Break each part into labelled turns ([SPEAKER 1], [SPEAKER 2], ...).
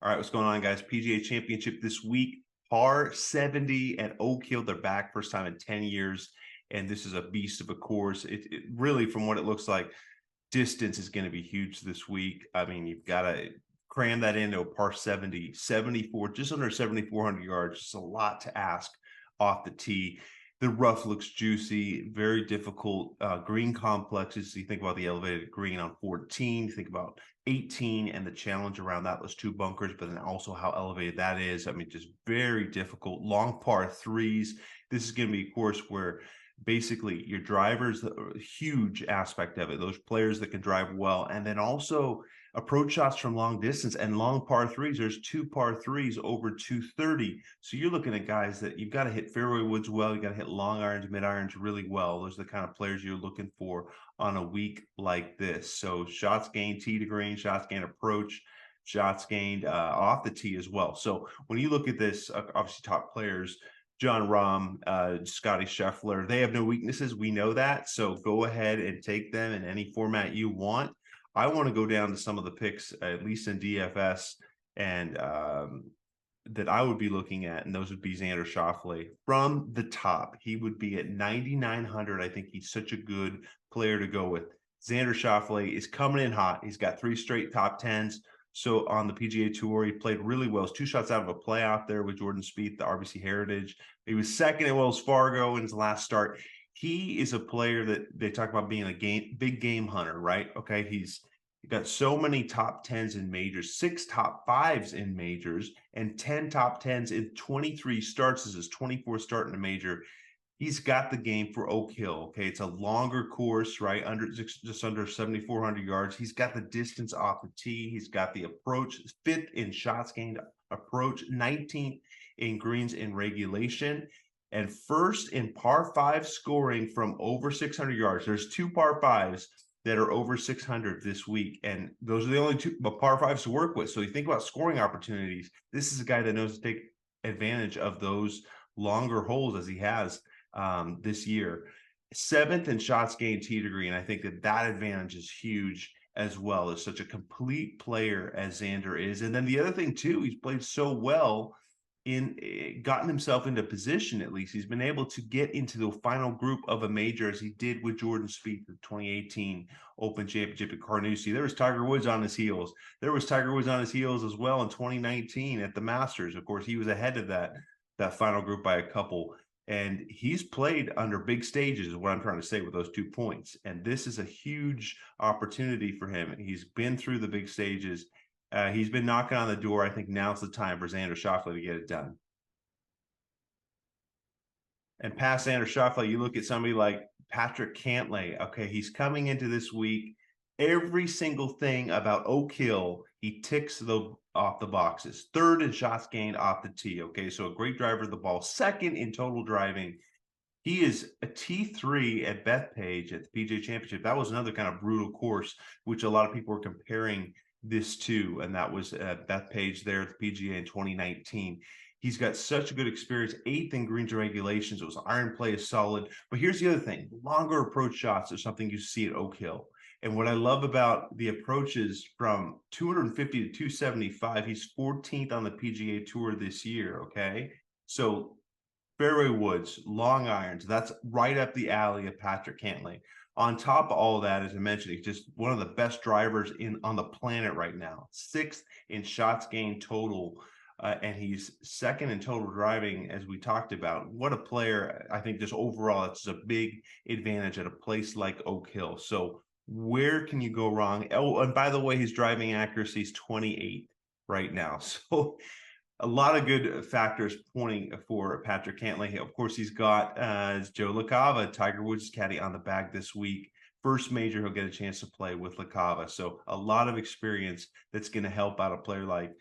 [SPEAKER 1] All right, what's going on, guys? PGA Championship this week, par 70 at Oak Hill. They're back, first time in 10 years, and this is a beast of a course. It really, from what it looks like, distance is going to be huge this week. I mean, you've got to cram that into a par 70, 74, just under 7,400 yards. It's a lot to ask off the tee. The rough looks juicy, very difficult green complexes. So you think about the elevated green on 14, you think about 18 and the challenge around that, those two bunkers, but then also how elevated that is. I mean, just very difficult. Long par threes. This is going to be a course where basically your drivers, a huge aspect of it, those players that can drive well, and then also approach shots from long distance and long par threes. There's two par threes over 230. So you're looking at guys that you've got to hit fairway woods well. You got to hit long irons, mid irons really well. Those are the kind of players you're looking for on a week like this. So shots gained tee to green, shots gained approach, shots gained off the tee as well. So when you look at this, obviously top players, John Rahm, Scotty Scheffler, they have no weaknesses. We know that. So go ahead and take them in any format you want. I want to go down to some of the picks, at least in DFS, and that I would be looking at, and those would be Xander Schauffele from the top. He would be at 9,900. I think he's such a good player to go with. Xander Schauffele is coming in hot. He's got 3 straight top 10s. So on the PGA Tour, he played really well. He was 2 shots out of a playoff there with Jordan Spieth, the RBC Heritage. He was second at Wells Fargo in his last start. He is a player that they talk about being a big game hunter, right? Okay, he's got so many top 10s in majors, 6 top 5s in majors, and 10 top 10s in 23 starts. This is his 24th start in a major. He's got the game for Oak Hill. Okay, it's a longer course, right? Just under 7,400 yards. He's got the distance off the tee. He's got the approach, 5th in shots gained approach, 19th in greens in regulation, and 1st in par 5 scoring from over 600 yards. There's 2 par 5s that are over 600 this week, and those are the only 2 par 5s to work with. So you think about scoring opportunities. This is a guy that knows to take advantage of those longer holes as he has this year. 7th in shots gained tee to green. I think that advantage is huge as well, as such a complete player as Xander is. And then the other thing too, he's played so well gotten himself into position. At least he's been able to get into the final group of a major, as he did with Jordan Spieth, the 2018 Open Championship at Carnoustie. There was Tiger Woods on his heels. There was Tiger Woods on his heels as well in 2019 at the Masters. Of course, he was ahead of that final group by a couple. And he's played under big stages, is what I'm trying to say with those 2 points. And this is a huge opportunity for him. He's been through the big stages. He's been knocking on the door. I think now's the time for Xander Schauffele to get it done. And past Xander Schauffele, you look at somebody like Patrick Cantlay. Okay, he's coming into this week. Every single thing about Oak Hill, he ticks off the boxes. 3rd in shots gained off the tee. Okay, so a great driver of the ball. 2nd in total driving. He is a T3 at Bethpage at the PGA Championship. That was another kind of brutal course, which a lot of people were comparing this to, and that was Bethpage there at the PGA in 2019. He's got such a good experience. 8th in greens and regulations. It was iron play is solid. But here's the other thing. Longer approach shots are something you see at Oak Hill. And what I love about the approaches from 250 to 275, he's 14th on the PGA Tour this year, okay? So fairway woods, long irons, that's right up the alley of Patrick Cantlay. On top of all of that, as I mentioned, he's just one of the best drivers on the planet right now. 6th in shots gained total, and he's 2nd in total driving, as we talked about. What a player. I think just overall, it's a big advantage at a place like Oak Hill. So where can you go wrong? Oh, and by the way, his driving accuracy is 28th right now. So a lot of good factors pointing for Patrick Cantlay. Of course, he's got Joe LaCava, Tiger Woods' caddy, on the bag this week. First major he'll get a chance to play with LaCava. So a lot of experience that's going to help out a player like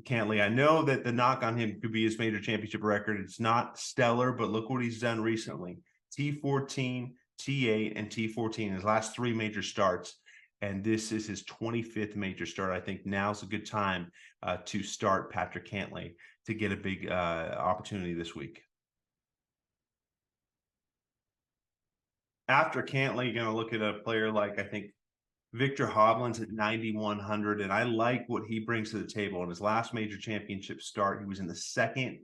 [SPEAKER 1] Cantlay. I know that the knock on him could be his major championship record. It's not stellar, but look what he's done recently. T14, T8, and T14 in his last 3 major starts. And this is his 25th major start. I think now's a good time to start Patrick Cantlay to get a big opportunity this week. After Cantlay, you're going to look at a player like, I think, Victor Hovland's at 9,100, and I like what he brings to the table. In his last major championship start, he was in the second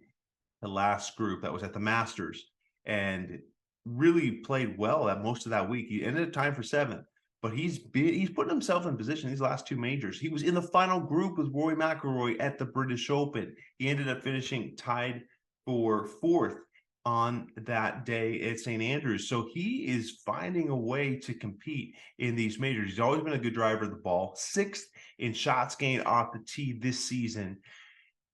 [SPEAKER 1] to last group. That was at the Masters, and really played well at most of that week. He ended up tying for seventh, but he's putting himself in position these last two majors. He was in the final group with Rory McIlroy at the British Open. He ended up finishing tied for fourth on that day at St. Andrews. So he is finding a way to compete in these majors. He's always been a good driver of the ball. Sixth in shots gained off the tee this season.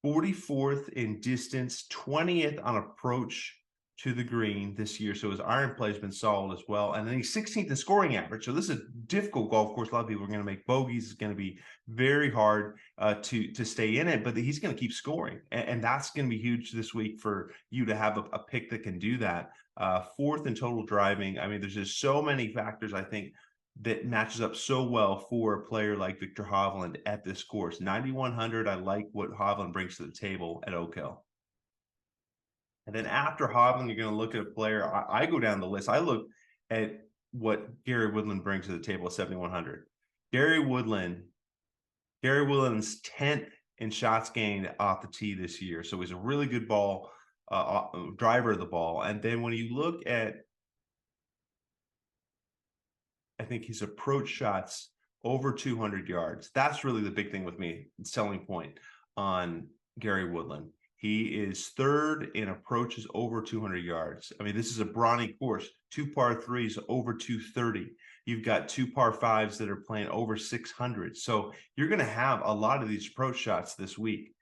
[SPEAKER 1] 44th in distance, 20th on approach to the green this year. So his iron play has been solid as well. And then he's 16th in scoring average. So this is a difficult golf course. A lot of people are going to make bogeys. It's going to be very hard to stay in it, but he's going to keep scoring. And that's going to be huge this week for you to have a pick that can do that. Fourth in total driving. I mean, there's just so many factors, I think, that matches up so well for a player like Victor Hovland at this course. 9,100, I like what Hovland brings to the table at Oak Hill. And then after Hovland, you're going to look at a player. I go down the list. I look at what Gary Woodland brings to the table at 7,100. Gary Woodland's 10th in shots gained off the tee this year. So he's a really good ball driver of the ball. And then when you look at, I think his approach shots over 200 yards. That's really the big thing with me, selling point on Gary Woodland. He is third in approaches over 200 yards. I mean, this is a brawny course, 2 par 3s over 230. You've got 2 par 5s that are playing over 600. So you're going to have a lot of these approach shots this week.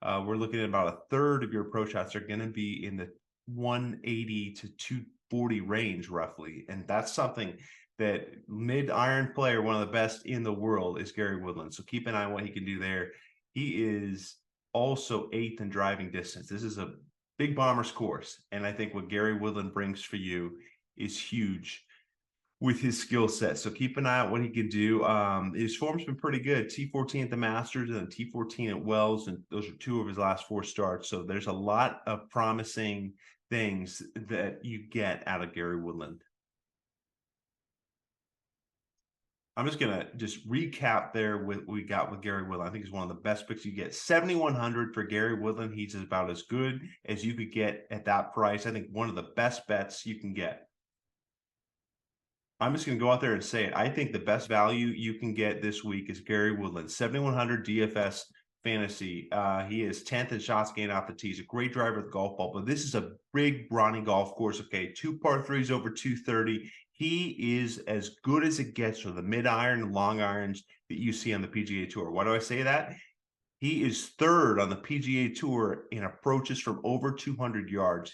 [SPEAKER 1] We're looking at about a third of your approach shots are going to be in the 180 to 240 range roughly. And that's something that mid-iron player, one of the best in the world, is Gary Woodland. So keep an eye on what he can do there. He is also 8th in driving distance. This is a big bombers course. And I think what Gary Woodland brings for you is huge with his skill set. So keep an eye on what he can do. His form's been pretty good. T14 at the Masters and then T14 at Wells. And those are 2 of his last 4 starts. So there's a lot of promising things that you get out of Gary Woodland. I'm just going to just recap there what we got with Gary Woodland. I think he's one of the best picks you get. 7,100 for Gary Woodland. He's about as good as you could get at that price. I think one of the best bets you can get. I'm just going to go out there and say it. I think the best value you can get this week is Gary Woodland. 7,100 DFS fantasy. He is 10th in shots gained off the tee. He's a great driver of the golf ball, but this is a big, brawny golf course. Okay, 2 par 3s over 230. He is as good as it gets for the mid-iron and long irons that you see on the PGA Tour. Why do I say that? He is third on the PGA Tour in approaches from over 200 yards.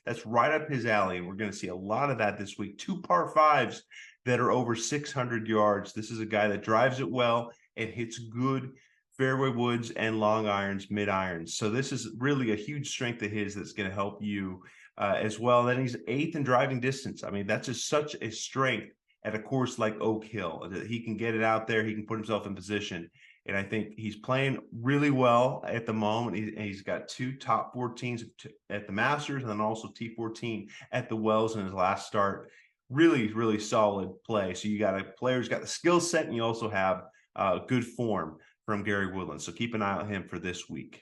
[SPEAKER 1] That's right up his alley, and we're going to see a lot of that this week. 2 par 5s that are over 600 yards. This is a guy that drives it well and hits good fairway woods and long irons, mid irons. So this is really a huge strength of his that's going to help you as well. And then he's 8th in driving distance. I mean, that's just such a strength at a course like Oak Hill. He can get it out there. He can put himself in position. And I think he's playing really well at the moment. He's got 2 top 14s at the Masters and then also T14 at the Wells in his last start. Really, really solid play. So you got a player who's got the skill set, and you also have good form from Gary Woodland. So keep an eye on him for this week.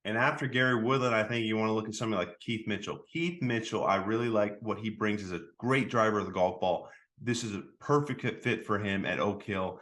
[SPEAKER 1] And after Gary Woodland, I think you want to look at something like Keith Mitchell. Keith Mitchell, I really like what he brings as a great driver of the golf ball. This is a perfect fit for him at Oak Hill.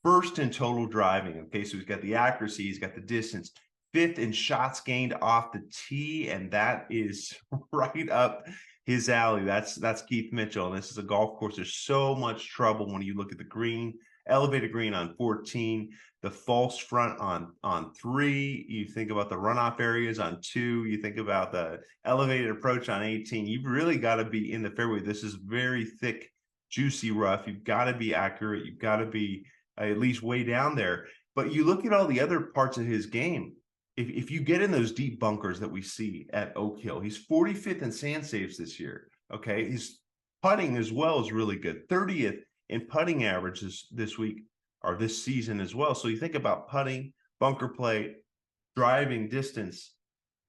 [SPEAKER 1] First in total driving. Okay, so he's got the accuracy, he's got the distance. 5th in shots gained off the tee, and that is right up his alley. That's Keith Mitchell. And this is a golf course. There's so much trouble when you look at the green, elevated green on 14, the false front on 3. You think about the runoff areas on 2. You think about the elevated approach on 18. You've really got to be in the fairway. This is very thick, juicy rough. You've got to be accurate. You've got to be at least way down there. But you look at all the other parts of his game. If you get in those deep bunkers that we see at Oak Hill, he's 45th in sand saves this year. Okay, his putting as well is really good. 30th in putting averages this week or this season as well. So you think about putting, bunker play, driving distance.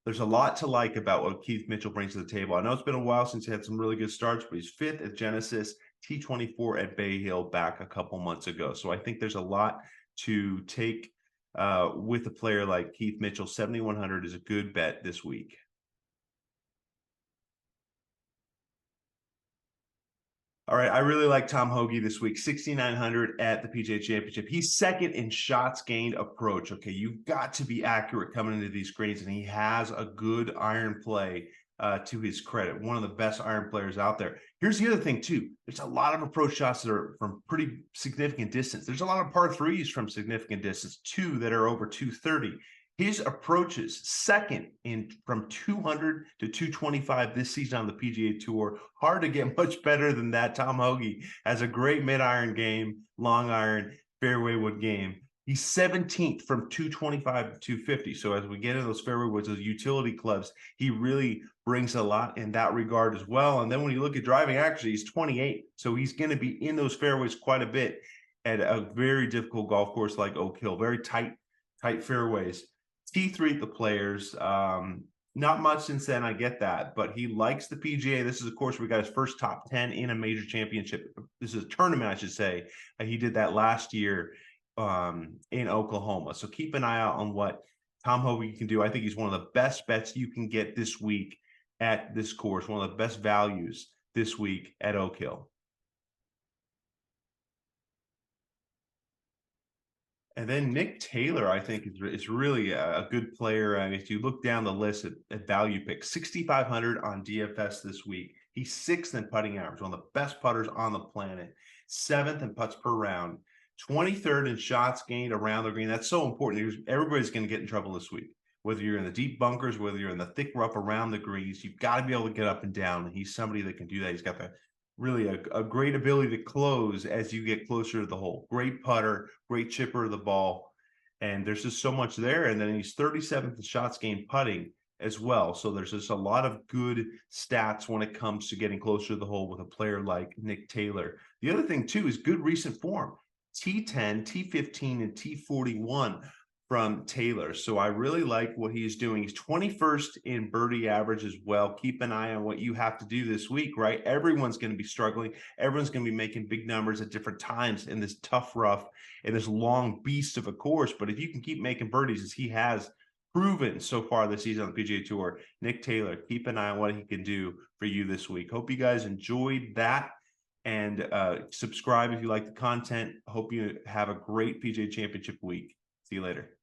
[SPEAKER 1] There's a lot to like about what Keith Mitchell brings to the table. I know it's been a while since he had some really good starts, but he's 5th at Genesis, T24 at Bay Hill back a couple months ago. So I think there's a lot to take with a player like Keith Mitchell. 7,100 is a good bet this week. All right, I really like Tom Hoge this week, 6,900 at the PGA Championship. He's second in shots gained approach. Okay, you've got to be accurate coming into these greens, and he has a good iron play to his credit. One of the best iron players out there. Here's the other thing, too. There's a lot of approach shots that are from pretty significant distance. There's a lot of par threes from significant distance, two that are over 230. His approaches second in from 200 to 225 this season on the PGA Tour. Hard to get much better than that. Tom Hoge has a great mid-iron game, long iron, fairway wood game. He's 17th from 225 to 250. So as we get into those fairway woods, those utility clubs, he really brings a lot in that regard as well. And then when you look at driving, actually, he's 28. So he's going to be in those fairways quite a bit at a very difficult golf course like Oak Hill. Very tight fairways. T3 the players. Not much since then, I get that, but he likes the PGA. This is, of course, we got his first top 10 in a major championship. This is a tournament, I should say. He did that last year in Oklahoma. So keep an eye out on what Tom Hoge can do. I think he's one of the best bets you can get this week at this course, one of the best values this week at Oak Hill. And then Nick Taylor, I think, is really a good player. And if you look down the list at value pick, 6,500 on DFS this week. He's sixth in putting average, one of the best putters on the planet. Seventh in putts per round. 23rd in shots gained around the green. That's so important. Everybody's going to get in trouble this week. Whether you're in the deep bunkers, whether you're in the thick rough around the greens, you've got to be able to get up and down. And he's somebody that can do that. He's got the really a great ability to close as you get closer to the hole. Great putter, great chipper of the ball. And there's just so much there. And then he's 37th in shots gained putting as well. So there's just a lot of good stats when it comes to getting closer to the hole with a player like Nick Taylor. The other thing, too, is good recent form. T10, T15, and T41 from Taylor. So I really like what he's doing. He's 21st in birdie average as well. Keep an eye on what you have to do this week, right? Everyone's going to be struggling. Everyone's going to be making big numbers at different times in this tough rough, in this long beast of a course. But if you can keep making birdies, as he has proven so far this season on the PGA Tour, Nick Taylor, keep an eye on what he can do for you this week. Hope you guys enjoyed that. And subscribe if you like the content. Hope you have a great PGA Championship week. See you later.